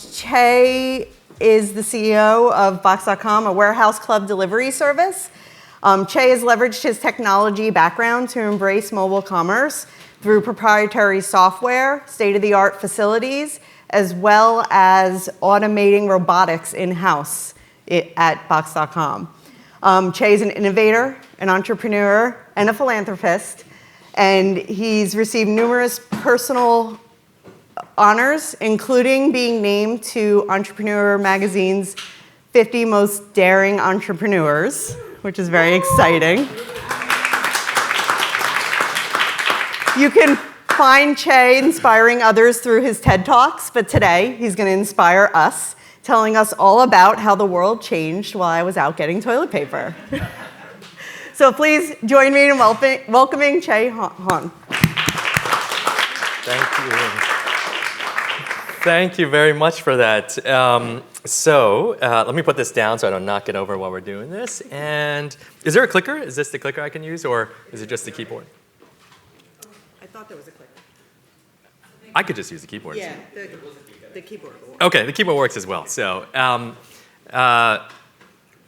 Chieh is the CEO of Box.com, a warehouse club delivery service. Chieh has leveraged his technology background to embrace mobile commerce through proprietary software, state-of-the-art facilities, as well as automating robotics in-house at Box.com. Chieh is an innovator, an entrepreneur, and a philanthropist, and he's received numerous personal honors, including being named to Entrepreneur Magazine's 50 Most Daring Entrepreneurs, which is very exciting. You can find Chieh inspiring others through his TED Talks, but today he's going to inspire us, telling us all about how the world changed while I was out getting toilet paper. So please join me in welcoming Chieh Huang. Thank you. Thank you very much for that. Let me put this down so I don't knock it over while we're doing this. And is there a clicker? Is this the clicker I can use, or is it just the keyboard? I thought there was a clicker. I could just use the keyboard. Yeah, the keyboard will work. Okay, the keyboard works as well. So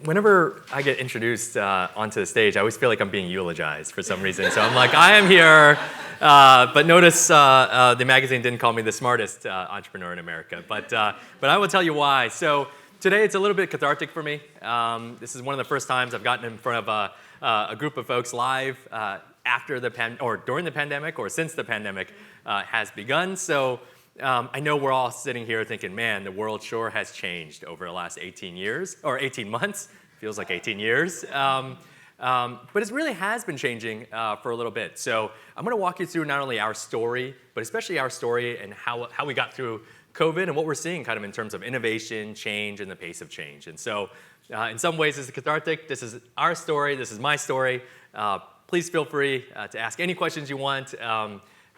whenever I get introduced onto the stage, I always feel like I'm being eulogized for some reason. So I'm like, I am here. But notice the magazine didn't call me the smartest entrepreneur in America. But I will tell you why. So today it's a little bit cathartic for me. This is one of the first times I've gotten in front of a group of folks live after during the pandemic or since the pandemic has begun. So I know we're all sitting here thinking, man, the world sure has changed over the last 18 years, or 18 months. Feels like 18 years. But it really has been changing for a little bit. So I'm going to walk you through not only our story, but especially our story and how we got through COVID and what we're seeing kind of in terms of innovation, change, and the pace of change. And so in some ways, this is cathartic. This is our story. This is my story. Please feel free to ask any questions you want.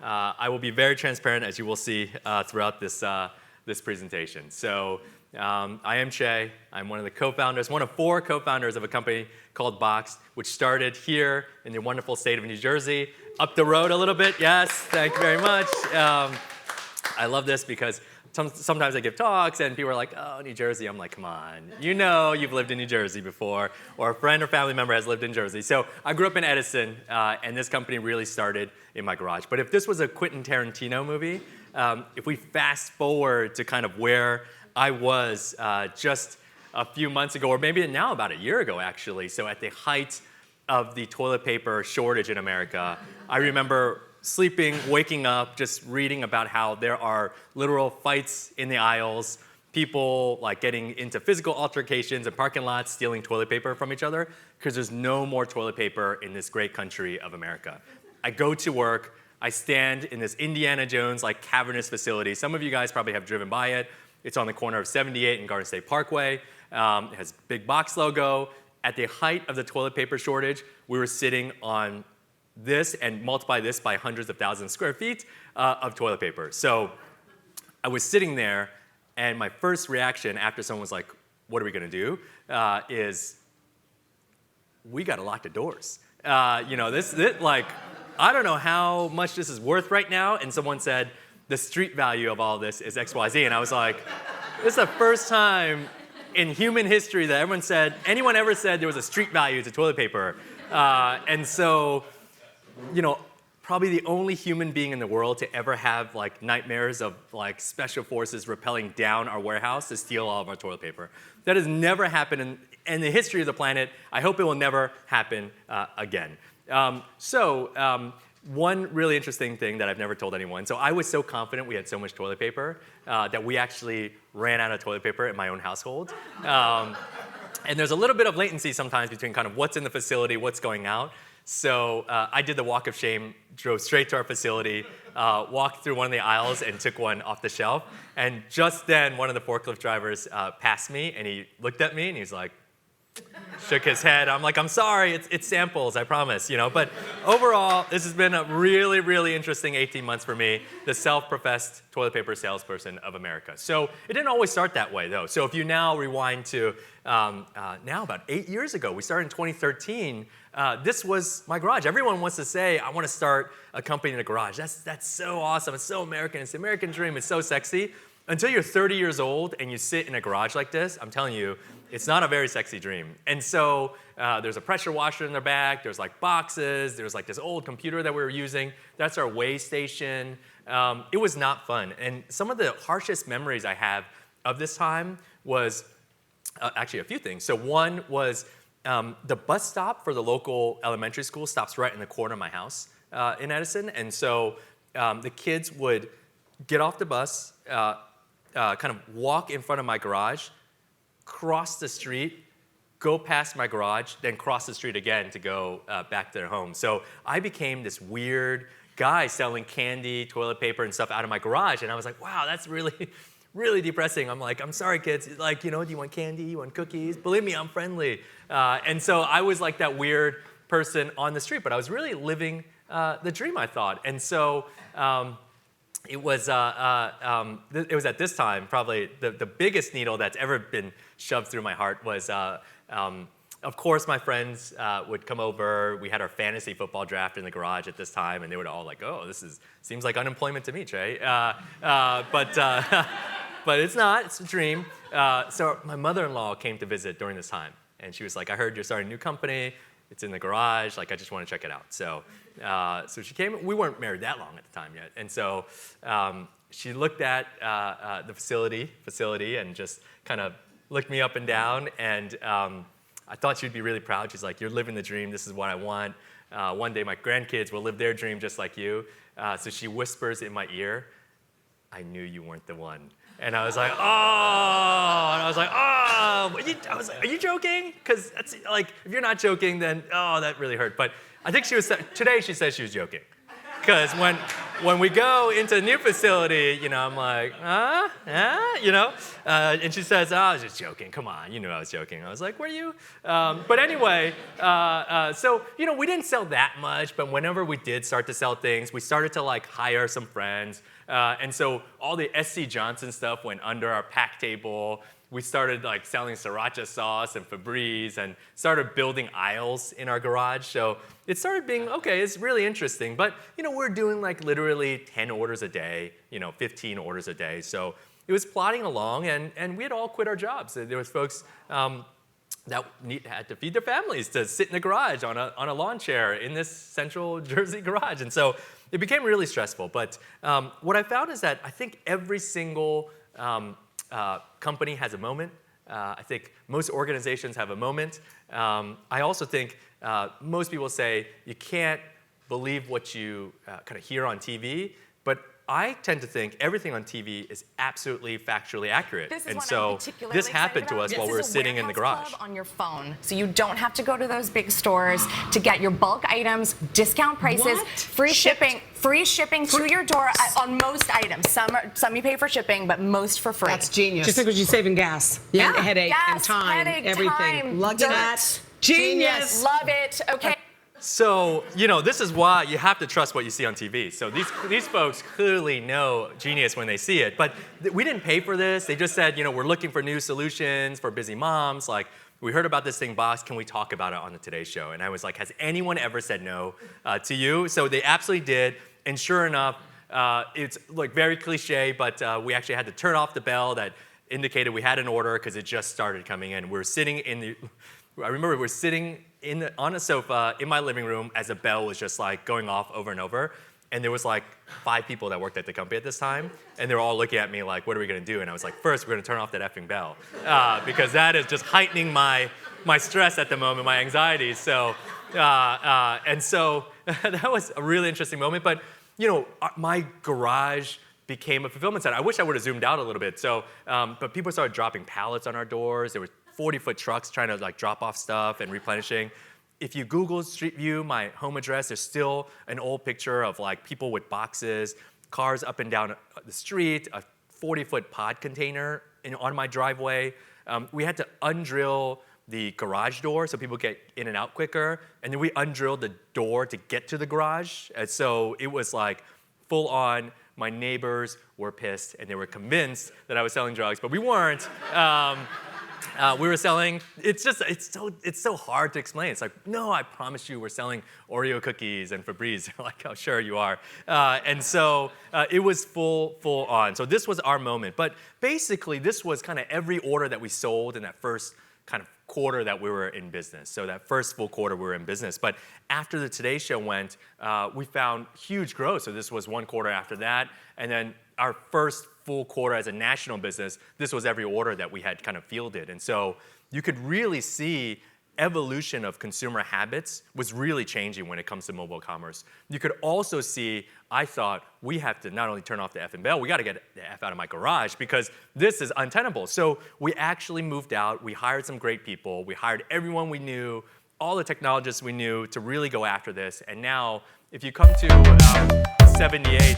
I will be very transparent, as you will see throughout this presentation. So I am Chieh. I'm one of the co-founders, one of 4 co-founders of a company called Box, which started here in the wonderful state of New Jersey, up the road a little bit. Yes, thank you very much. I love this because sometimes I give talks and people are like, oh, New Jersey. I'm like, come on, you know you've lived in New Jersey before, or a friend or family member has lived in Jersey. So I grew up in Edison, and this company really started in my garage. But if this was a Quentin Tarantino movie, if we fast forward to kind of where I was just a few months ago, or maybe now about a year ago, actually. So at the height of the toilet paper shortage in America, I remember sleeping, waking up, just reading about how there are literal fights in the aisles, people like getting into physical altercations in parking lots, stealing toilet paper from each other, because there's no more toilet paper in this great country of America. I go to work, I stand in this Indiana Jones like cavernous facility. Some of you guys probably have driven by it. It's on the corner of 78 and Garden State Parkway. It has big Box logo. At the height of the toilet paper shortage, we were sitting on this and multiply this by hundreds of thousands of square feet of toilet paper. So I was sitting there, and my first reaction after someone was like, what are we going to do, is we got to lock the doors. This like, I don't know how much this is worth right now. And someone said, the street value of all this is XYZ. And I was like, this is the first time in human history that anyone ever said there was a street value to toilet paper. And so, probably the only human being in the world to ever have like nightmares of like special forces rappelling down our warehouse to steal all of our toilet paper. That has never happened in the history of the planet. I hope it will never happen again. One really interesting thing that I've never told anyone. So I was so confident we had so much toilet paper that we actually ran out of toilet paper in my own household. And there's a little bit of latency sometimes between kind of what's in the facility, what's going out. So I did the walk of shame, drove straight to our facility, walked through one of the aisles and took one off the shelf. And just then, one of the forklift drivers passed me, and he looked at me, and he's like, shook his head. I'm like, I'm sorry, it's samples, I promise, But overall, this has been a really, really interesting 18 months for me, the self-professed toilet paper salesperson of America. So it didn't always start that way, though. So if you now rewind to now about 8 years ago, we started in 2013, this was my garage. Everyone wants to say, I want to start a company in a garage. That's so awesome. It's so American. It's the American dream. It's so sexy. until you're 30 years old and you sit in a garage like this, I'm telling you, it's not a very sexy dream. And so there's a pressure washer in the back, there's like boxes, there's like this old computer that we were using. That's our weigh station. It was not fun. And some of the harshest memories I have of this time was actually a few things. So one was the bus stop for the local elementary school stops right in the corner of my house in Edison. And so the kids would get off the bus, kind of walk in front of my garage, cross the street, go past my garage, then cross the street again to go back to their home. So I became this weird guy selling candy, toilet paper, and stuff out of my garage. And I was like, wow, that's really, really depressing. I'm like, I'm sorry, kids. Like, do you want candy? You want cookies? Believe me, I'm friendly. And so I was like that weird person on the street, but I was really living the dream, I thought. And so it was at this time, probably the biggest needle that's ever been shoved through my heart was, of course, my friends would come over. We had our fantasy football draft in the garage at this time, and they would all like, oh, seems like unemployment to me, Chieh. But it's not, it's a dream. So my mother-in-law came to visit during this time, and she was like, I heard you're starting a new company. It's in the garage, like I just want to check it out. So she came, we weren't married that long at the time yet. And so she looked at the facility and just kind of looked me up and down. And I thought she'd be really proud. She's like, you're living the dream. This is what I want. One day my grandkids will live their dream just like you. So she whispers in my ear, I knew you weren't the one. And I was like, oh, and I was like, oh, are you joking? Because that's like, if you're not joking, then, oh, that really hurt. But I think today she says she was joking. Because when we go into a new facility, I'm like, and she says, oh, I was just joking. Come on, you knew I was joking. I was like, were you? But anyway, so, we didn't sell that much, but whenever we did start to sell things, we started to like hire some friends. And so all the SC Johnson stuff went under our pack table. We started like selling sriracha sauce and Febreze and started building aisles in our garage. So it started being, okay, it's really interesting. But, we're doing like literally 10 orders a day, 15 orders a day. So it was plodding along, and we had all quit our jobs. There was folks that had to feed their families to sit in the garage on a lawn chair in this central Jersey garage. And so it became really stressful. But what I found is that I think every single company has a moment. I think most organizations have a moment. I also think most people say you can't believe what you kind of hear on TV, but I tend to think everything on TV is absolutely factually accurate. And so this happened to us while we were sitting in the garage. Club on your phone, so you don't have to go to those big stores to get your bulk items, discount prices, free shipping to your door on most items. Some you pay for shipping, but most for free. That's genius. Just because you're saving gas, and headache, and time, everything. Lucky that. Genius. Love it. Okay. So, this is why you have to trust what you see on TV. So these folks clearly know genius when they see it. But we didn't pay for this. They just said, we're looking for new solutions for busy moms. Like, we heard about this thing, boss. Can we talk about it on the Today Show? And I was like, has anyone ever said no to you? So they absolutely did. And sure enough, it's like very cliche, but we actually had to turn off the bell that indicated we had an order because it just started coming in. We were sitting I remember we were sitting on a sofa in my living room as the bell was just like going off over and over. And there was like 5 people that worked at the company at this time. And they were all looking at me like, what are we going to do? And I was like, first, we're going to turn off that effing bell. Because that is just heightening my stress at the moment, my anxiety. So, and so that was a really interesting moment. But, my garage became a fulfillment center. I wish I would have zoomed out a little bit. So, but people started dropping pallets on our doors. There were 40-foot trucks trying to like drop off stuff and replenishing. If you Google Street View, my home address, there's still an old picture of like people with boxes, cars up and down the street, a 40-foot pod container on my driveway. We had to undrill the garage door so people get in and out quicker. And then we undrilled the door to get to the garage. And so it was like full on. My neighbors were pissed and they were convinced that I was selling drugs, but we weren't. we were selling, it's so hard to explain. It's like, no, I promise you we're selling Oreo cookies and Febreze. They're like, oh, sure you are. And so it was full on. So this was our moment. But basically, this was kind of every order that we sold in that first kind of quarter that we were in business. So that first full quarter we were in business. But after the Today Show went, we found huge growth. So this was one quarter after that. And then our first full quarter as a national business, this was every order that we had kind of fielded. And so you could really see evolution of consumer habits was really changing when it comes to mobile commerce. You could also see, I thought, we have to not only turn off the effing bell, we got to get the F out of my garage because this is untenable. So we actually moved out. We hired some great people. We hired everyone we knew, all the technologists we knew to really go after this. And now, if you come to 78,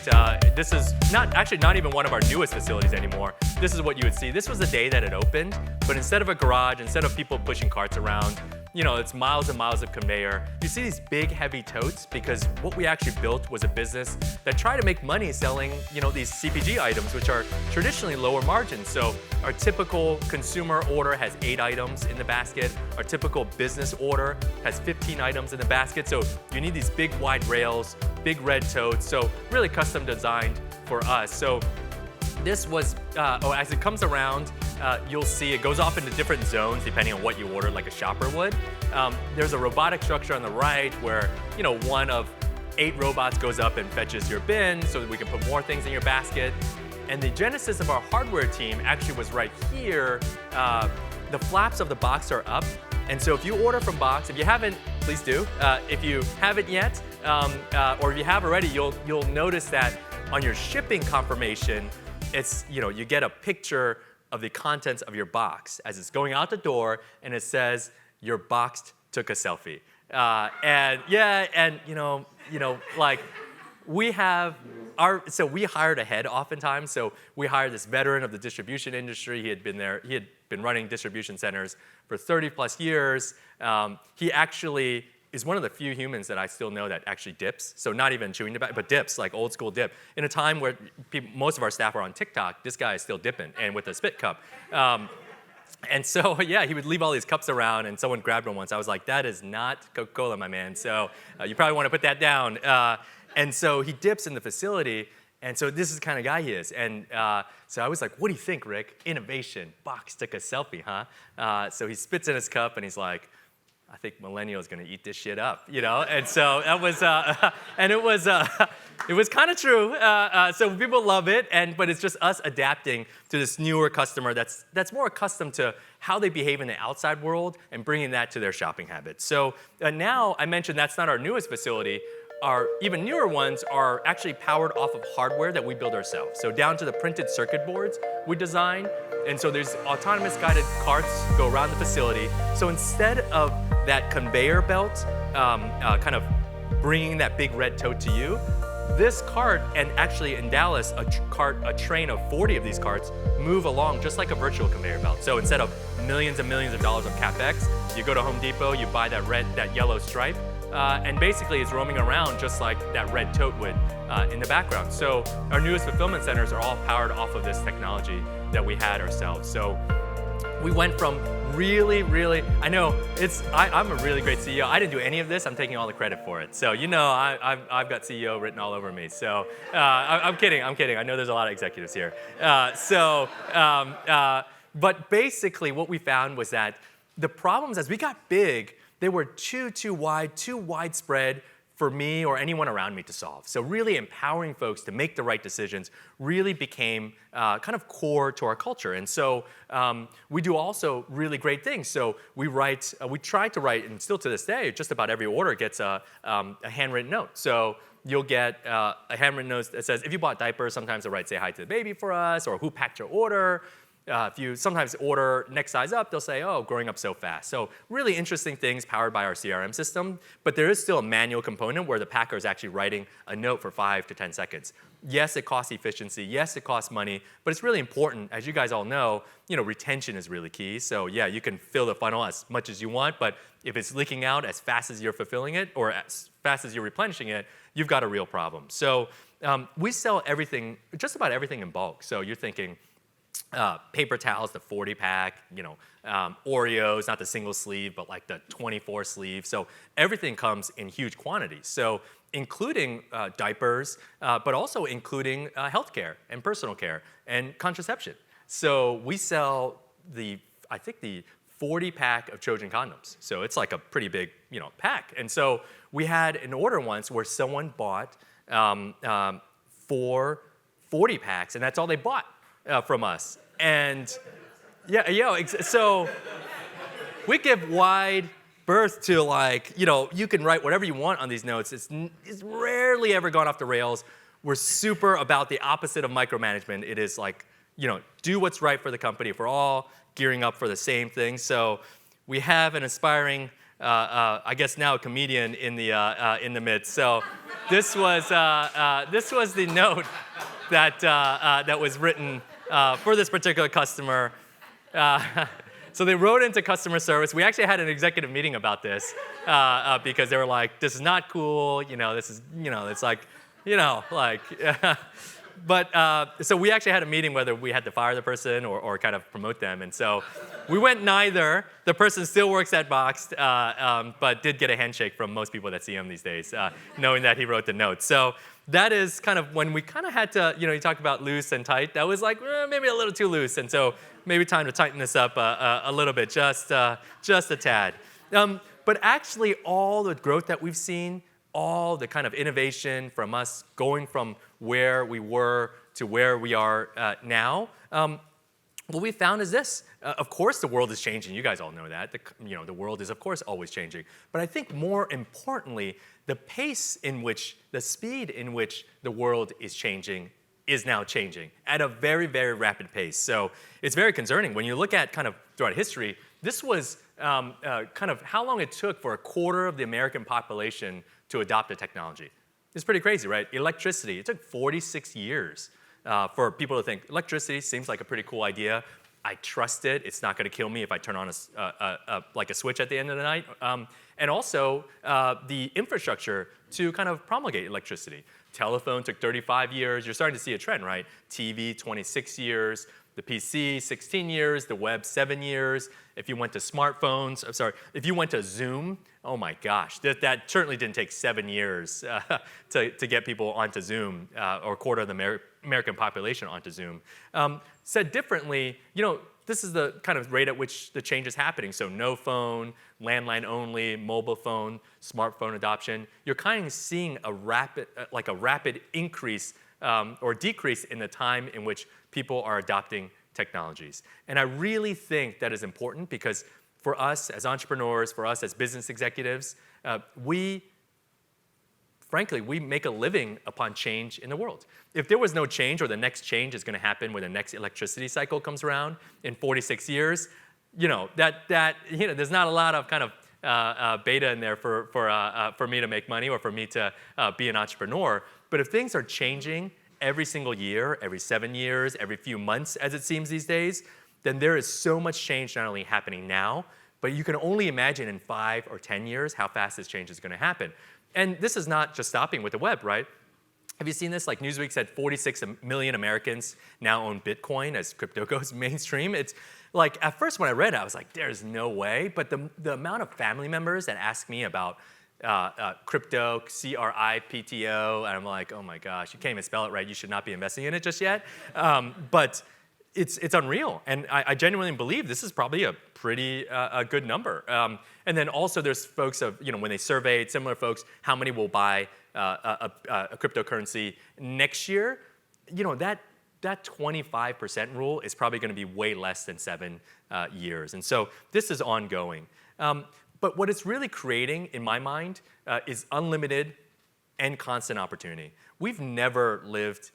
this is not even one of our newest facilities anymore. This is what you would see. This was the day that it opened, but instead of a garage, instead of people pushing carts around, it's miles and miles of conveyor. You see these big, heavy totes because what we actually built was a business that tried to make money selling, these CPG items, which are traditionally lower margin. So our typical consumer order has 8 items in the basket. Our typical business order has 15 items in the basket. So you need these big, wide rails, big red totes. So really custom designed for us. So this was, as it comes around, you'll see it goes off into different zones depending on what you order, like a shopper would. There's a robotic structure on the right where, one of 8 robots goes up and fetches your bin so that we can put more things in your basket. And the genesis of our hardware team actually was right here. The flaps of the box are up. And so if you order from box, if you haven't, please do. If you haven't yet, or if you have already, you'll notice that on your shipping confirmation, it's, you get a picture of the contents of your box as it's going out the door, and it says your box took a selfie. Like we have so we hired ahead oftentimes. So we hired this veteran of the distribution industry. He had been running distribution centers for 30 plus years. He actually is one of the few humans that I still know that actually dips. So not even chewing tobacco, but dips, like old school dip. In a time where most of our staff are on TikTok, this guy is still dipping, and with a spit cup. And so, he would leave all these cups around, and someone grabbed one once. I was like, that is not Coca-Cola, my man. So you probably want to put that down. And so he dips in the facility, and so this is the kind of guy he is. And so I was like, what do you think, Rick? Innovation, box took a selfie, huh? So he spits in his cup, and he's like, I think millennials gonna eat this shit up, And so that was, and it was kind of true. So people love it, but it's just us adapting to this newer customer that's more accustomed to how they behave in the outside world and bringing that to their shopping habits. So now I mentioned that's not our newest facility. Our even newer ones are actually powered off of hardware that we build ourselves. So down to the printed circuit boards we design. And so there's autonomous guided carts go around the facility. So instead of that conveyor belt kind of bringing that big red tote to you, this cart, and actually in Dallas, a train of 40 of these carts move along just like a virtual conveyor belt. So instead of millions and millions of dollars of CapEx, you go to Home Depot, you buy that yellow stripe, and basically it's roaming around just like that red tote would in the background. So our newest fulfillment centers are all powered off of this technology that we had ourselves. So we went from really, I know I'm a really great CEO. I didn't do any of this. I'm taking all the credit for it. So I've got CEO written all over me. So I'm kidding. I know there's a lot of executives here. But basically what we found was that the problems as we got big, they were too widespread for me or anyone around me to solve. So really empowering folks to make the right decisions really became kind of core to our culture. And so we do also really great things. So we try to write, and still to this day, just about every order gets a handwritten note. So you'll get a handwritten note that says, if you bought diapers, sometimes they'll write, say hi to the baby for us, or who packed your order. If you sometimes order next size up, they'll say, oh, growing up so fast. So really interesting things powered by our CRM system, but there is still a manual component where the packer is actually writing a note for 5 to 10 seconds. Yes, it costs efficiency. Yes, it costs money, but it's really important. As you guys all know, retention is really key. So you can fill the funnel as much as you want, but if it's leaking out as fast as you're fulfilling it or as fast as you're replenishing it, you've got a real problem. So we sell everything, just about everything in bulk. So you're thinking, paper towels, the 40 pack, Oreos, not the single sleeve, but like the 24 sleeve. So everything comes in huge quantities. So including diapers, but also including healthcare and personal care and contraception. So we sell I think the 40 pack of Trojan condoms. So it's like a pretty big, pack. And so we had an order once where someone bought 4 40 packs, and that's all they bought from us. And so we give wide birth to you can write whatever you want on these notes. It's rarely ever gone off the rails. We're super about the opposite of micromanagement. It is do what's right for the company. If we're all gearing up for the same thing. So we have an aspiring, I guess now a comedian in the midst. So this was the note that was written for this particular customer. So they wrote into customer service. We actually had an executive meeting about this because they were like, "This is not cool. This is it's But so we actually had a meeting whether we had to fire the person or kind of promote them. And so we went neither. The person still works at Boxed, but did get a handshake from most people that see him these days, knowing that he wrote the note. So that is kind of when we kind of had to, you talk about loose and tight. That was like maybe a little too loose. And so maybe time to tighten this up a little bit, just a tad. But actually all the growth that we've seen, all the kind of innovation from us going from where we were to where we are now, what we found is this. Of course, the world is changing. You guys all know that. The world is, of course, always changing. But I think more importantly, the pace in which, the speed in which the world is changing is now changing at a very, very rapid pace. So it's very concerning. When you look at kind of throughout history, this was kind of how long it took for a quarter of the American population to adopt a technology. It's pretty crazy, right? Electricity, it took 46 years for people to think, electricity seems like a pretty cool idea. I trust it. It's not going to kill me if I turn on a switch at the end of the night. And also the infrastructure to kind of promulgate electricity. Telephone took 35 years. You're starting to see a trend, right? TV, 26 years. The PC, 16 years. The web, 7 years. If you went to smartphones, if you went to Zoom, oh my gosh, that certainly didn't take 7 years to get people onto Zoom, or a quarter of the American population onto Zoom. Said differently, this is the kind of rate at which the change is happening. So no phone, landline only, mobile phone, smartphone adoption. You're kind of seeing a rapid increase or decrease in the time in which people are adopting technologies. And I really think that is important because for us as entrepreneurs, for us as business executives, frankly, we make a living upon change in the world. If there was no change or the next change is going to happen when the next electricity cycle comes around in 46 years, there's not a lot of kind of beta in there for me to make money or for me to be an entrepreneur. But if things are changing every single year, every 7 years, every few months, as it seems these days, then there is so much change not only happening now, but you can only imagine in 5 or 10 years how fast this change is going to happen. And this is not just stopping with the web, right? Have you seen this? Like Newsweek said 46 million Americans now own Bitcoin as crypto goes mainstream. It's like, at first when I read it, I was like, there's no way. But the amount of family members that ask me about crypto, CRIPTO, and I'm like, oh my gosh, you can't even spell it right. You should not be investing in it just yet. But it's unreal. And I genuinely believe this is probably a pretty good number. And then also there's folks when they surveyed similar folks, how many will buy a cryptocurrency next year? That 25% rule is probably going to be way less than 7 years. And so this is ongoing. But what it's really creating, in my mind, is unlimited and constant opportunity. We've never lived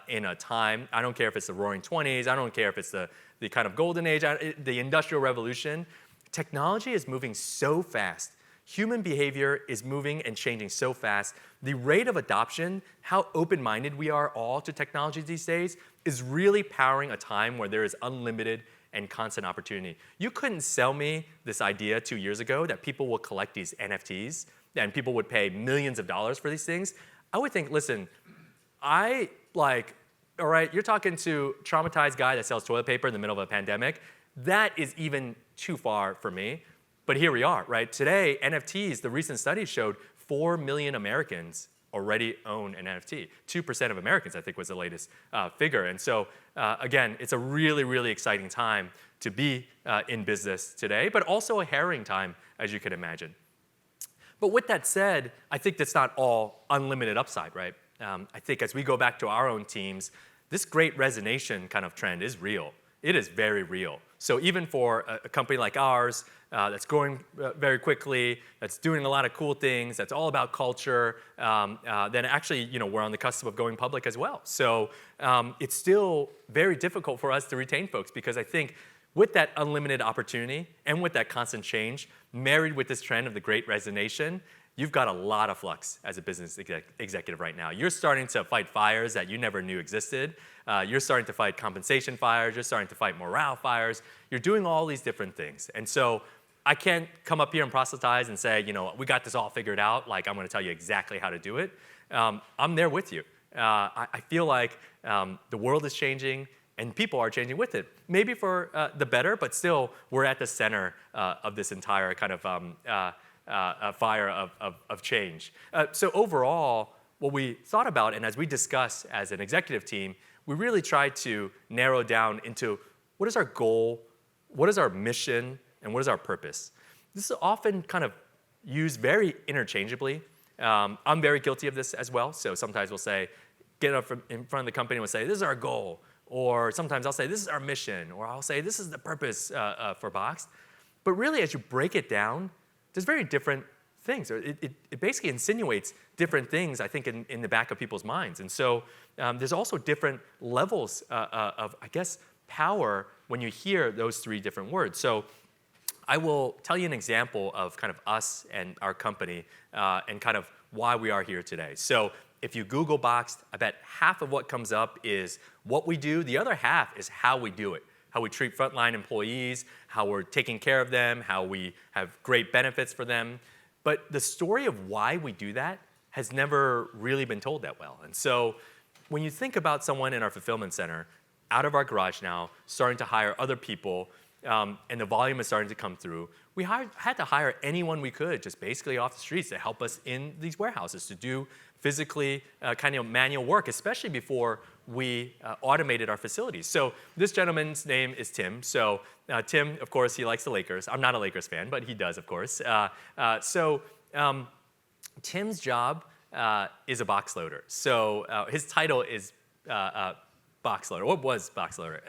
in a time, I don't care if it's the roaring 20s, I don't care if it's the kind of golden age, the industrial revolution. Technology is moving so fast. Human behavior is moving and changing so fast. The rate of adoption, how open-minded we are all to technology these days, is really powering a time where there is unlimited and constant opportunity. You couldn't sell me this idea 2 years ago that people will collect these NFTs and people would pay millions of dollars for these things. I would think, listen, I all right? You're talking to a traumatized guy that sells toilet paper in the middle of a pandemic. That is even too far for me. But here we are, right? Today, NFTs, the recent studies showed 4 million Americans already own an NFT. 2% of Americans, I think, was the latest figure. And so, again, it's a really, really exciting time to be in business today, but also a harrowing time, as you can imagine. But with that said, I think that's not all unlimited upside, right? I think as we go back to our own teams, this great resignation kind of trend is real. It is very real. So even for a company like ours that's growing very quickly, that's doing a lot of cool things, that's all about culture, then actually, we're on the cusp of going public as well. So it's still very difficult for us to retain folks because I think with that unlimited opportunity and with that constant change, married with this trend of the great resignation, you've got a lot of flux as a business executive right now. You're starting to fight fires that you never knew existed. You're starting to fight compensation fires. You're starting to fight morale fires. You're doing all these different things. And so I can't come up here and proselytize and say, we got this all figured out. Like, I'm going to tell you exactly how to do it. I'm there with you. I feel like the world is changing and people are changing with it. Maybe for the better, but still, we're at the center of this entire kind of fire of change. So overall, what we thought about, and as we discuss as an executive team, we really tried to narrow down into what is our goal, what is our mission, and what is our purpose. This is often kind of used very interchangeably. I'm very guilty of this as well. So sometimes we'll say, get up in front of the company and we'll say, this is our goal. Or sometimes I'll say, this is our mission. Or I'll say, this is the purpose for Boxed. But really, as you break it down, there's very different things. It basically insinuates different things, I think, in the back of people's minds. And so there's also different levels of, I guess, power when you hear those three different words. So I will tell you an example of kind of us and our company and kind of why we are here today. So if you Google Boxed, I bet half of what comes up is what we do. The other half is how we do it. How we treat frontline employees, how we're taking care of them, how we have great benefits for them. But the story of why we do that has never really been told that well. And so when you think about someone in our fulfillment center, out of our garage now, starting to hire other people, and the volume is starting to come through, we had to hire anyone we could, just basically off the streets to help us in these warehouses, to do physically kind of manual work, especially before we automated our facilities. So this gentleman's name is Tim. So Tim, of course, he likes the Lakers. I'm not a Lakers fan, but he does, of course. Tim's job is a box loader. So his title is box loader. What was box loader?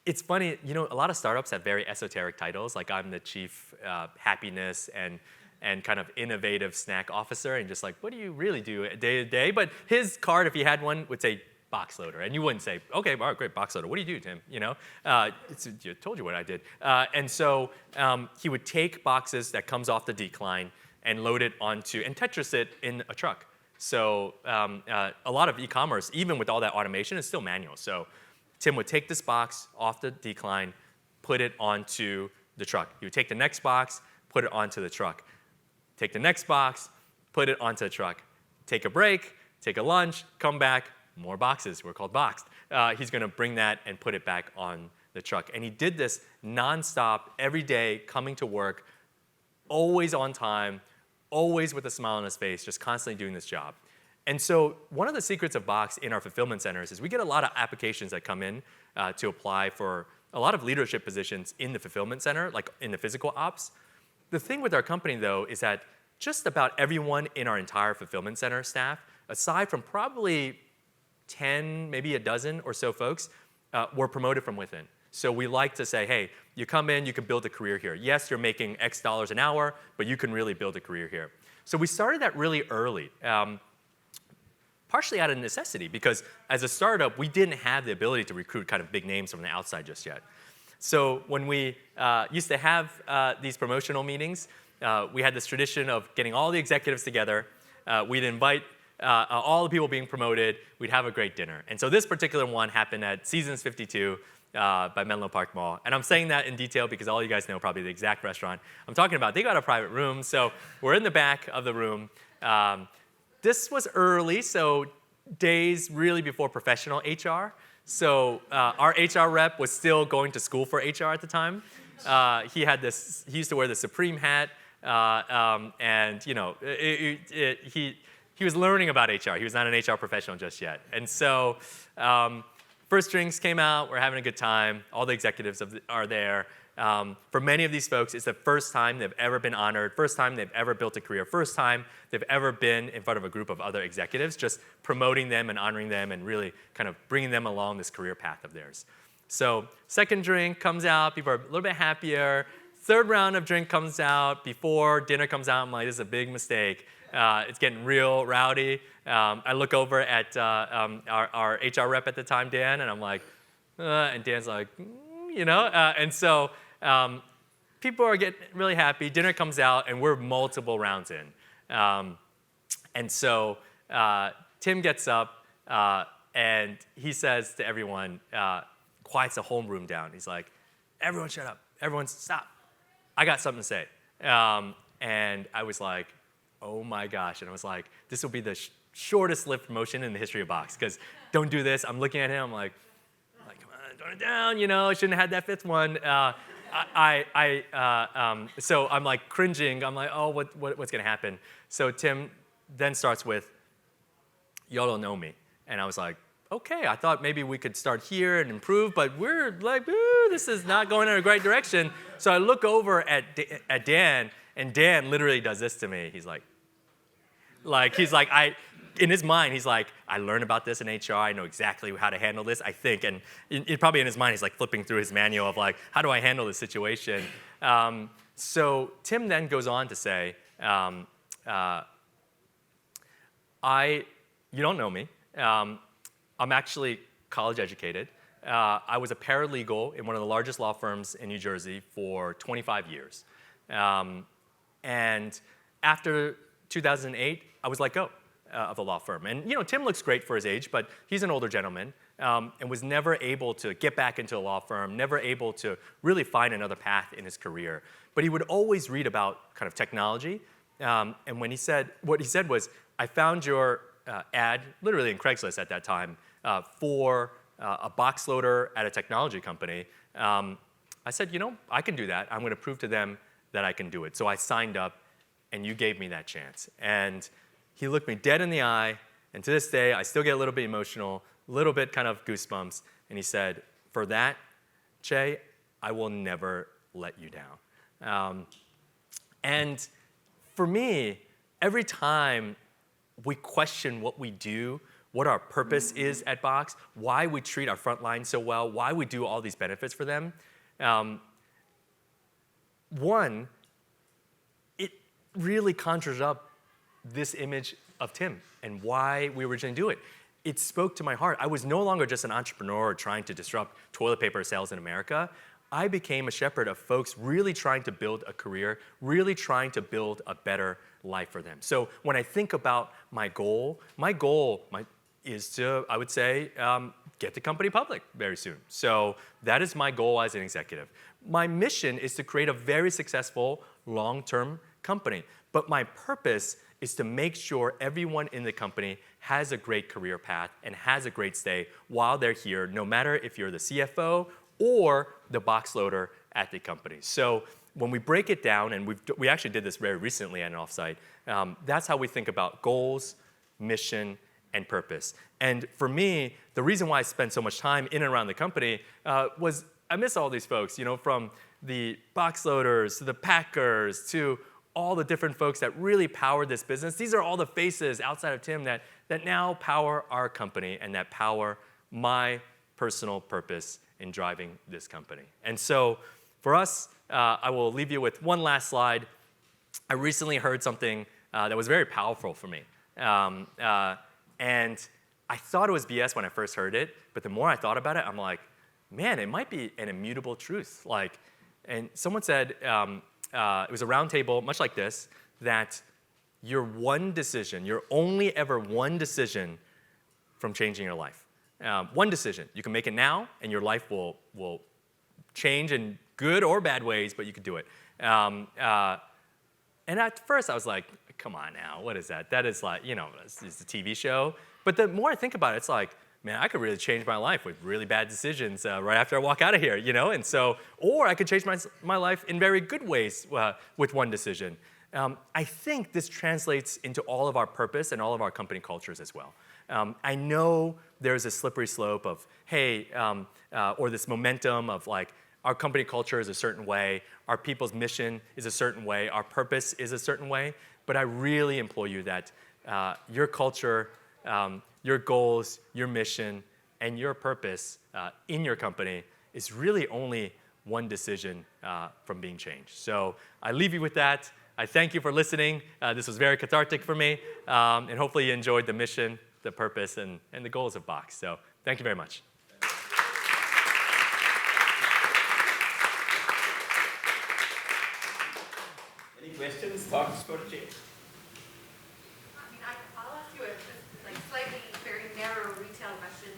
It's funny, a lot of startups have very esoteric titles, like I'm the chief happiness and kind of innovative snack officer, and just like, what do you really do day to day? But his card, if he had one, would say box loader, and you wouldn't say, okay, all right, great, box loader. What do you do, Tim? I told you what I did. And so he would take boxes that comes off the decline and load it onto, and Tetris it in a truck. So a lot of e-commerce, even with all that automation, is still manual. So Tim would take this box off the decline, put it onto the truck. He would take the next box, put it onto the truck. Take the next box, put it onto the truck. Take a break, take a lunch, come back, more boxes. We're called Boxed. He's going to bring that and put it back on the truck. And he did this nonstop, every day, coming to work, always on time, always with a smile on his face, just constantly doing this job. And so one of the secrets of Boxed in our fulfillment centers is we get a lot of applications that come in to apply for a lot of leadership positions in the fulfillment center, like in the physical ops. The thing with our company, though, is that just about everyone in our entire fulfillment center staff, aside from probably 10, maybe a dozen or so folks, were promoted from within. So we like to say, hey, you come in, you can build a career here. Yes, you're making X dollars an hour, but you can really build a career here. So we started that really early, partially out of necessity, because as a startup, we didn't have the ability to recruit kind of big names from the outside just yet. So when we used to have these promotional meetings, we had this tradition of getting all the executives together. We'd invite all the people being promoted. We'd have a great dinner. And so this particular one happened at Seasons 52 by Menlo Park Mall. And I'm saying that in detail because all you guys know probably the exact restaurant I'm talking about. They got a private room, so we're in the back of the room. This was early, so days really before professional HR. So our HR rep was still going to school for HR at the time. He used to wear the Supreme hat, and he was learning about HR. He was not an HR professional just yet. And so first drinks came out. We're having a good time. All the executives are there. For many of these folks, it's the first time they've ever been honored, first time they've ever built a career, first time they've ever been in front of a group of other executives, just promoting them and honoring them and really kind of bringing them along this career path of theirs. So second drink comes out, people are a little bit happier. Third round of drink comes out, before dinner comes out, I'm like, this is a big mistake. It's getting real rowdy. I look over at our HR rep at the time, Dan, and I'm like, and Dan's like, and so people are getting really happy. Dinner comes out, and we're multiple rounds in. And so Tim gets up, and he says to everyone, quiets the whole room down. He's like, everyone shut up. Everyone stop. I got something to say. And I was like, oh my gosh. And I was like, this will be the shortest lived promotion in the history of Box, because don't do this. I'm looking at him, I'm like, come on, tone it down, I shouldn't have had that fifth one. So I'm like cringing. I'm like, oh, what's gonna happen? So Tim then starts with, y'all don't know me. And I was like, okay, I thought maybe we could start here and improve, but we're like, ooh, this is not going in a great direction. So I look over at Dan, and Dan literally does this to me. He's like, in his mind, he's like, I learned about this in HR. I know exactly how to handle this, I think. And probably in his mind, he's like flipping through his manual of like, how do I handle this situation? So Tim then goes on to say, you don't know me. I'm actually college educated. I was a paralegal in one of the largest law firms in New Jersey for 25 years. And after 2008, I was let go of the law firm. And Tim looks great for his age, but he's an older gentleman, and was never able to get back into a law firm, never able to really find another path in his career. But he would always read about kind of technology. And what he said was, I found your ad, literally in Craigslist at that time, for a box loader at a technology company. I said, I can do that. I'm going to prove to them that I can do it. So I signed up, and you gave me that chance. And he looked me dead in the eye, and to this day, I still get a little bit emotional, a little bit kind of goosebumps, and he said, for that, Chieh, I will never let you down. And for me, every time we question what we do, what our purpose is at Box, why we treat our front line so well, why we do all these benefits for them, one, it really conjures up this image of Tim and why we originally do it. It spoke to my heart. I was no longer just an entrepreneur trying to disrupt toilet paper sales in America. I became a shepherd of folks really trying to build a career, really trying to build a better life for them. So when I think about my goal is to, I would say, get the company public very soon. So that is my goal as an executive. My mission is to create a very successful long-term company. But my purpose is to make sure everyone in the company has a great career path and has a great stay while they're here, no matter if you're the CFO or the box loader at the company. So when we break it down, and we actually did this very recently at an offsite, that's how we think about goals, mission, and purpose. And for me, the reason why I spend so much time in and around the company was I miss all these folks, from the box loaders to the packers to all the different folks that really power this business. These are all the faces outside of Tim that now power our company and that power my personal purpose in driving this company. And so for us, I will leave you with one last slide. I recently heard something that was very powerful for me. And I thought it was BS when I first heard it, but the more I thought about it, I'm like, man, it might be an immutable truth. And someone said, it was a round table, much like this, that you're only ever one decision from changing your life. One decision. You can make it now, and your life will change in good or bad ways, but you could do it. And at first, I was like, come on now, what is that? That is like, it's a TV show. But the more I think about it, it's like, man, I could really change my life with really bad decisions right after I walk out of here, you know? And so, or I could change my life in very good ways with one decision. I think this translates into all of our purpose and all of our company cultures as well. I know there's a slippery slope of, hey, or this momentum of like, our company culture is a certain way, our people's mission is a certain way, our purpose is a certain way, but I really implore you that your culture, your goals, your mission, and your purpose in your company is really only one decision from being changed. So I leave you with that. I thank you for listening. This was very cathartic for me, and hopefully you enjoyed the mission, the purpose, and the goals of Box. So thank you very much. Any questions, thoughts for Chieh? I'll ask you a slightly very narrow retail question.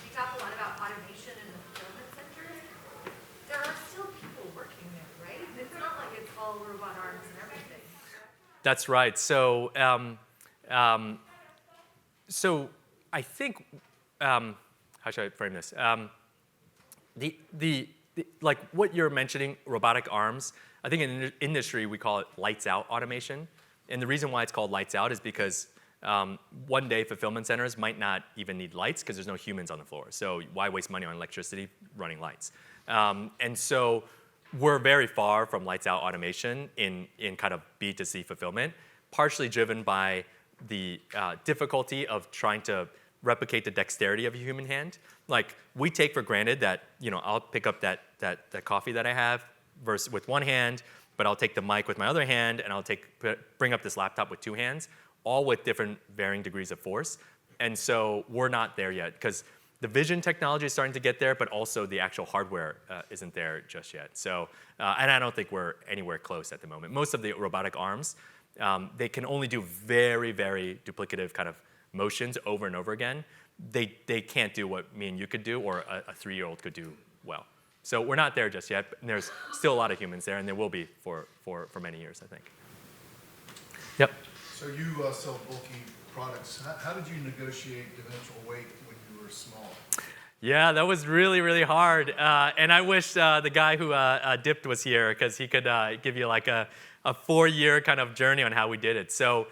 We talk a lot about automation in the fulfillment centers. There are still people working there, right? It's not like it's all robot arms and everything. That's right. So, so I think, how should I frame this? Like what you're mentioning, robotic arms, I think in the industry we call it lights out automation. And the reason why it's called lights out is because one day fulfillment centers might not even need lights because there's no humans on the floor. So why waste money on electricity running lights? And so we're very far from lights out automation in kind of B2C fulfillment, partially driven by the difficulty of trying to replicate the dexterity of a human hand. Like we take for granted that, you know, I'll pick up that coffee that I have with one hand, but I'll take the mic with my other hand, and I'll bring up this laptop with two hands, all with different varying degrees of force. And so we're not there yet, because the vision technology is starting to get there, but also the actual hardware isn't there just yet. So, and I don't think we're anywhere close at the moment. Most of the robotic arms, they can only do very, very duplicative kind of motions over and over again. They can't do what me and you could do, or a 3-year-old could do well. So we're not there just yet, and there's still a lot of humans there, and there will be for many years, I think. Yep. So you sell bulky products. How did you negotiate dimensional weight when you were small? Yeah, that was really, really hard. And I wish the guy who dipped was here, because he could give you like a 4-year kind of journey on how we did it. So,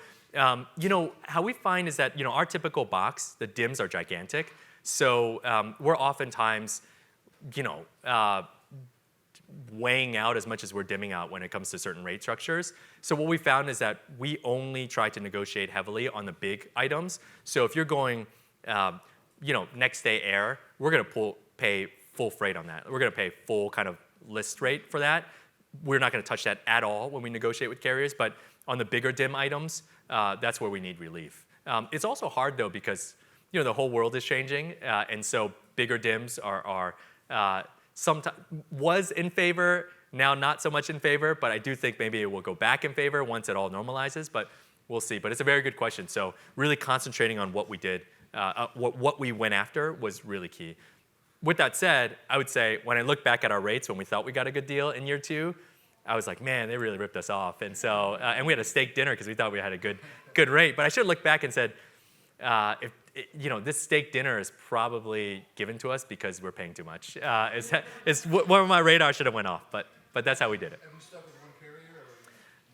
you know, how we find is that, you know, our typical box, the DIMMs are gigantic. So we're oftentimes, you know, weighing out as much as we're dimming out when it comes to certain rate structures. So what we found is that we only try to negotiate heavily on the big items. So if you're going, you know, next day air, we're going to pay full freight on that. We're going to pay full kind of list rate for that. We're not going to touch that at all when we negotiate with carriers. But on the bigger DIMM items, that's where we need relief. It's also hard though, because, you know, the whole world is changing, and so bigger DIMMs are sometimes was in favor, now not so much in favor, but I do think maybe it will go back in favor once it all normalizes, but we'll see. But it's a very good question. So really concentrating on what we did, what we went after was really key. With that said, I would say when I look back at our rates when we thought we got a good deal in year 2, I was like, man, they really ripped us off. And so, and we had a steak dinner because we thought we had a good rate. But I should have looked back and said, you know, this steak dinner is probably given to us because we're paying too much. It's one of my radar should have went off, but that's how we did it. Have you stuck with one carrier?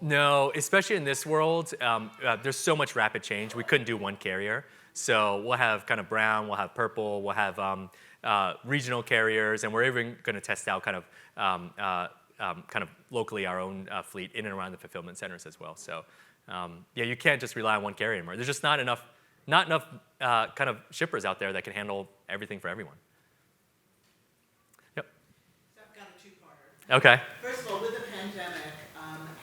No, especially in this world, there's so much rapid change. We couldn't do one carrier. So we'll have kind of brown, we'll have purple, we'll have regional carriers, and we're even going to test out kind of locally our own fleet in and around the fulfillment centers as well. So yeah, you can't just rely on one carrier anymore. There's just not enough kind of shippers out there that can handle everything for everyone. Yep. So I've got a two-parter. Okay. First of all, with the pandemic,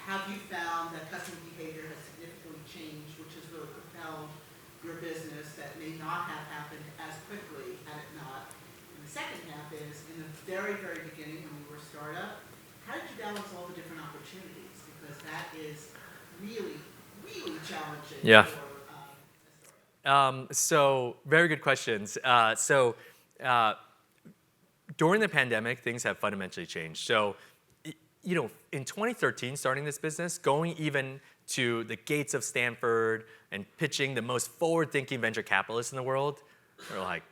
have you found that customer behavior has significantly changed, which has really propelled your business that may not have happened as quickly had it not? And the second half is, in the very, very beginning when you were a startup, how did you balance all the different opportunities? Because that is really, really challenging. Yeah. For, So very good questions. During the pandemic, things have fundamentally changed. So in 2013, starting this business, going even to the gates of Stanford and pitching the most forward-thinking venture capitalists in the world, they're like,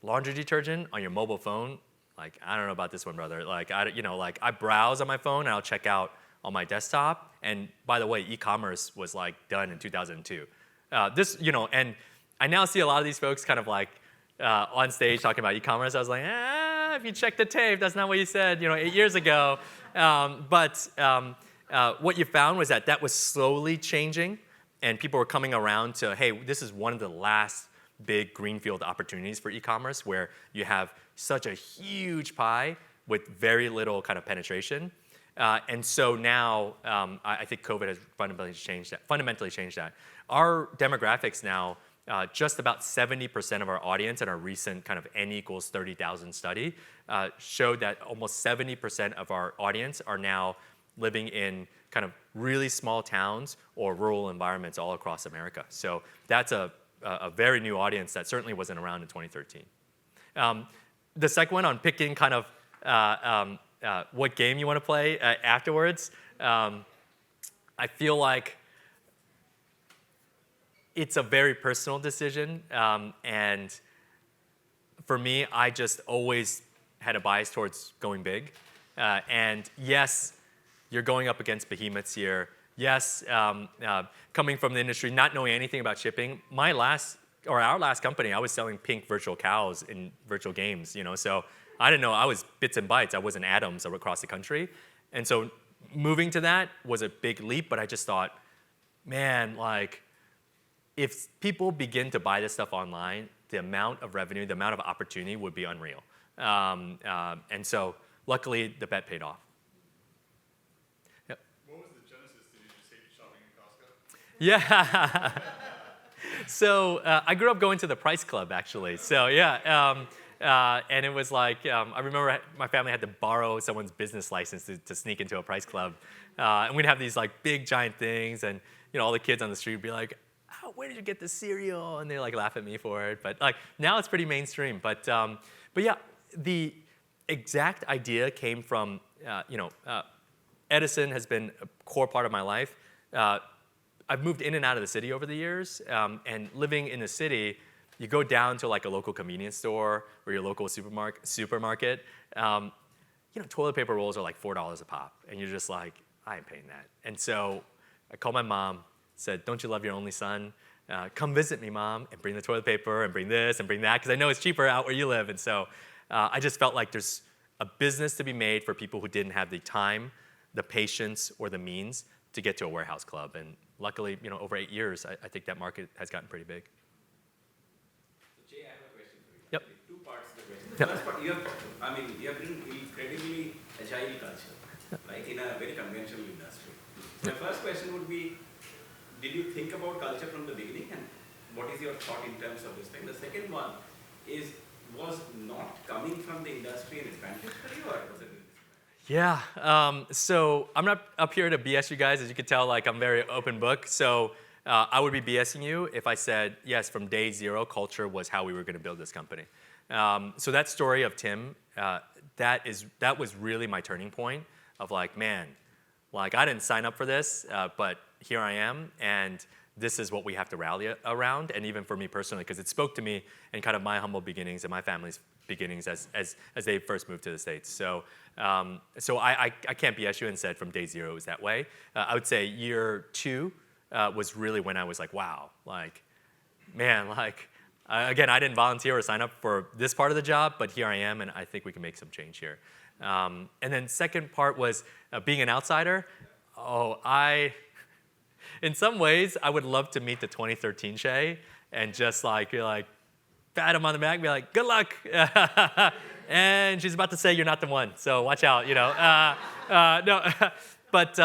laundry detergent on your mobile phone? Like, I don't know about this one, brother. Like, I browse on my phone and I'll check out on my desktop. And by the way, e-commerce was like done in 2002. And I now see a lot of these folks kind of like on stage talking about e-commerce. I was like, if you check the tape, that's not what you said, 8 years ago. But what you found was that was slowly changing, and people were coming around to, hey, this is one of the last big greenfield opportunities for e-commerce where you have such a huge pie with very little kind of penetration. And so now I think COVID has fundamentally changed that. Our demographics now, just about 70% of our audience in our recent kind of N equals 30,000 study showed that almost 70% of our audience are now living in kind of really small towns or rural environments all across America. So that's a very new audience that certainly wasn't around in 2013. The second one on picking kind of what game you want to play afterwards, I feel like it's a very personal decision. And for me, I just always had a bias towards going big. And yes, you're going up against behemoths here. Yes, coming from the industry, not knowing anything about shipping, our last company, I was selling pink virtual cows in virtual games, so I didn't know. I was bits and bytes. I wasn't atoms across the country. And so moving to that was a big leap, but I just thought, man, like, if people begin to buy this stuff online, the amount of revenue, the amount of opportunity would be unreal. And so luckily, the bet paid off. Yep. What was the genesis? Did you just hate shopping at Costco? Yeah. So I grew up going to the Price Club, actually. So yeah, and it was like, I remember my family had to borrow someone's business license to sneak into a Price Club. And we'd have these like big giant things, and all the kids on the street would be like, oh, where did you get this cereal? And they like laugh at me for it. But like now it's pretty mainstream. But yeah, the exact idea came from, Edison has been a core part of my life. I've moved in and out of the city over the years, and living in the city, you go down to like a local convenience store or your local supermarket. Toilet paper rolls are like $4 a pop, and you're just like, I ain't paying that. And so I called my mom, said, don't you love your only son? Come visit me, Mom, and bring the toilet paper and bring this and bring that, because I know it's cheaper out where you live. And so I just felt like there's a business to be made for people who didn't have the time, the patience, or the means to get to a warehouse club. And luckily, over 8 years, I think that market has gotten pretty big. So, Chieh, I have a question for you. Yep. Two parts of the question. Yep. First part, you have been incredibly agile culture, right, in a very conventional industry. My first question would be, did you think about culture from the beginning, and what is your thought in terms of this thing? The second one is, was not coming from the industry an advantage for you, or was it? Yeah, so I'm not up here to BS you guys. As you can tell, like, I'm very open book. So I would be BSing you if I said, yes, from day zero, culture was how we were going to build this company. So that story of Tim, that was really my turning point of like, man, like I didn't sign up for this, but here I am, and this is what we have to rally around. And even for me personally, because it spoke to me in kind of my humble beginnings and my family's beginnings as they first moved to the States. So I can't BS you and said from day zero it was that way. I would say year 2 was really when I was like, wow, like, man, like, again, I didn't volunteer or sign up for this part of the job, but here I am, and I think we can make some change here. And then second part was being an outsider. In some ways, I would love to meet the 2013 Chieh and just like, be like, pat him on the back, be like, good luck. And she's about to say you're not the one, so watch out, No, but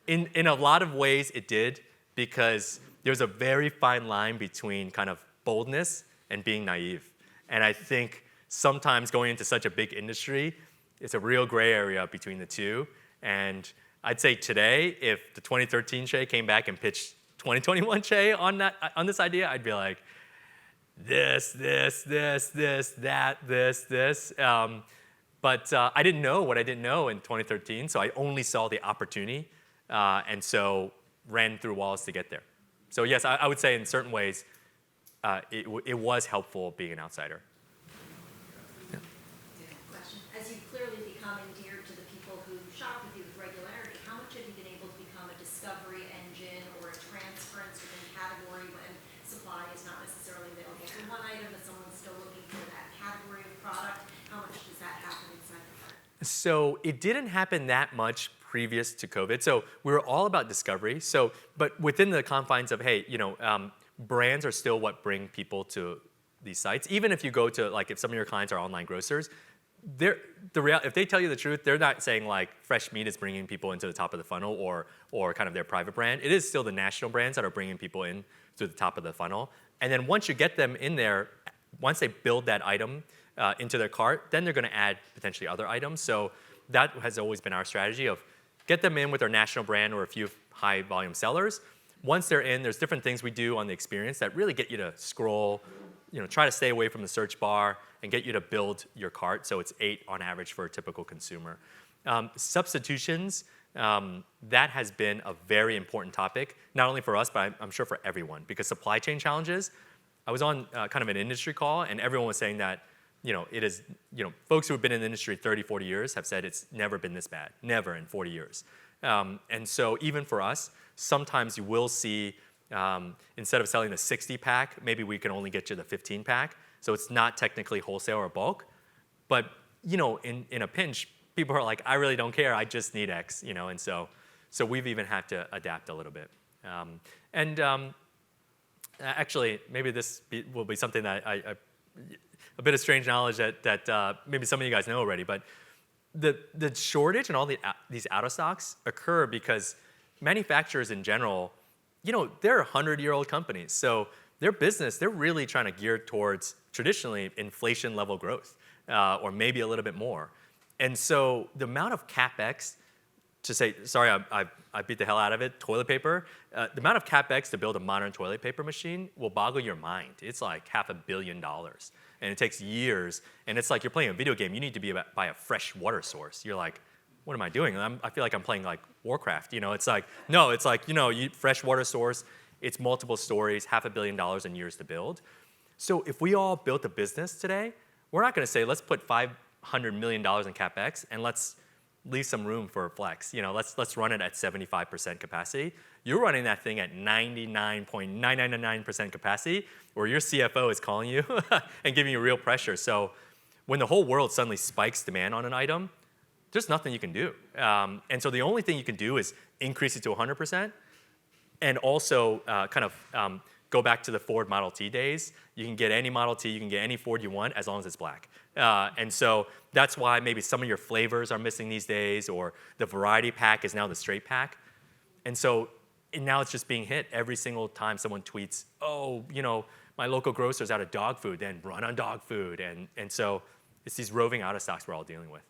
in a lot of ways it did, because there's a very fine line between kind of boldness and being naive. And I think sometimes going into such a big industry, it's a real gray area between the two. And I'd say today, if the 2013 Chieh came back and pitched 2021 Chieh on this idea, I'd be like, this, that, this. But I didn't know what I didn't know in 2013, so I only saw the opportunity, and so ran through walls to get there. So yes, I would say in certain ways, it was helpful being an outsider. Question. As you've clearly become endeared to the people who shop with you with regularity, how much have you been able to become a discovery engine or a transference within category when supply is not necessarily available for one item, but someone's still looking for that category of product? How much does that happen inside the cart? So it didn't happen that much previous to COVID. So we were all about discovery. So, but within the confines of, hey, brands are still what bring people to these sites. Even if you go to, like, if some of your clients are online grocers, if they tell you the truth, they're not saying like fresh meat is bringing people into the top of the funnel or kind of their private brand. It is still the national brands that are bringing people in to the top of the funnel. And then once you get them in there, once they build that item into their cart, then they're going to add potentially other items. So that has always been our strategy of get them in with our national brand or a few high volume sellers. Once they're in, there's different things we do on the experience that really get you to scroll, try to stay away from the search bar and get you to build your cart. So it's 8 on average for a typical consumer. Substitutions, that has been a very important topic, not only for us, but I'm sure for everyone, because supply chain challenges. I was on kind of an industry call, and everyone was saying that, it is, folks who have been in the industry 30, 40 years have said it's never been this bad, never in 40 years. And so even for us, sometimes you will see, instead of selling the 60 pack, maybe we can only get you the 15 pack. So it's not technically wholesale or bulk. But, in a pinch, people are like, I really don't care, I just need X, and so we've even had to adapt a little bit. Actually, maybe this will be something that a bit of strange knowledge that maybe some of you guys know already, but the shortage and all these out of stocks occur because manufacturers in general, they're 100-year-old companies. So their business, they're really trying to gear towards traditionally inflation level growth, or maybe a little bit more. And so the amount of CapEx to say, sorry, I beat the hell out of it, toilet paper, the amount of CapEx to build a modern toilet paper machine will boggle your mind. It's like $500 million. And it takes years. And it's like you're playing a video game. You need to be by a fresh water source. You're like, what am I doing? I feel like I'm playing like Warcraft. It's like, no, it's like, fresh water source. It's multiple stories, $500 million in years to build. So if we all built a business today, we're not going to say, let's put $500 million in CapEx and let's leave some room for flex. Let's run it at 75% capacity. You're running that thing at 99.9999% capacity, where your CFO is calling you and giving you real pressure. So when the whole world suddenly spikes demand on an item, there's nothing you can do. And so the only thing you can do is increase it to 100%, and also go back to the Ford Model T days. You can get any Model T, you can get any Ford you want, as long as it's black. And so that's why maybe some of your flavors are missing these days, or the variety pack is now the straight pack. And now it's just being hit every single time someone tweets, oh, my local grocer's out of dog food, then run on dog food. And so it's these roving out of stocks we're all dealing with.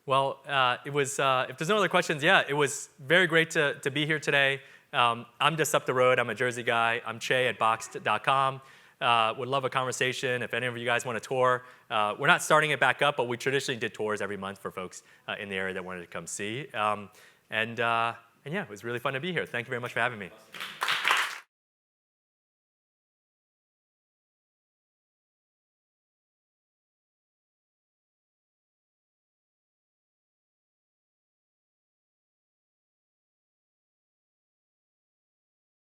Well, it was, if there's no other questions, it was very great to be here today. I'm just up the road. I'm a Jersey guy. I'm Chieh at Boxed.com. Would love a conversation if any of you guys want a tour. We're not starting it back up, but we traditionally did tours every month for folks in the area that wanted to come see. And yeah, it was really fun to be here. Thank you very much for having me.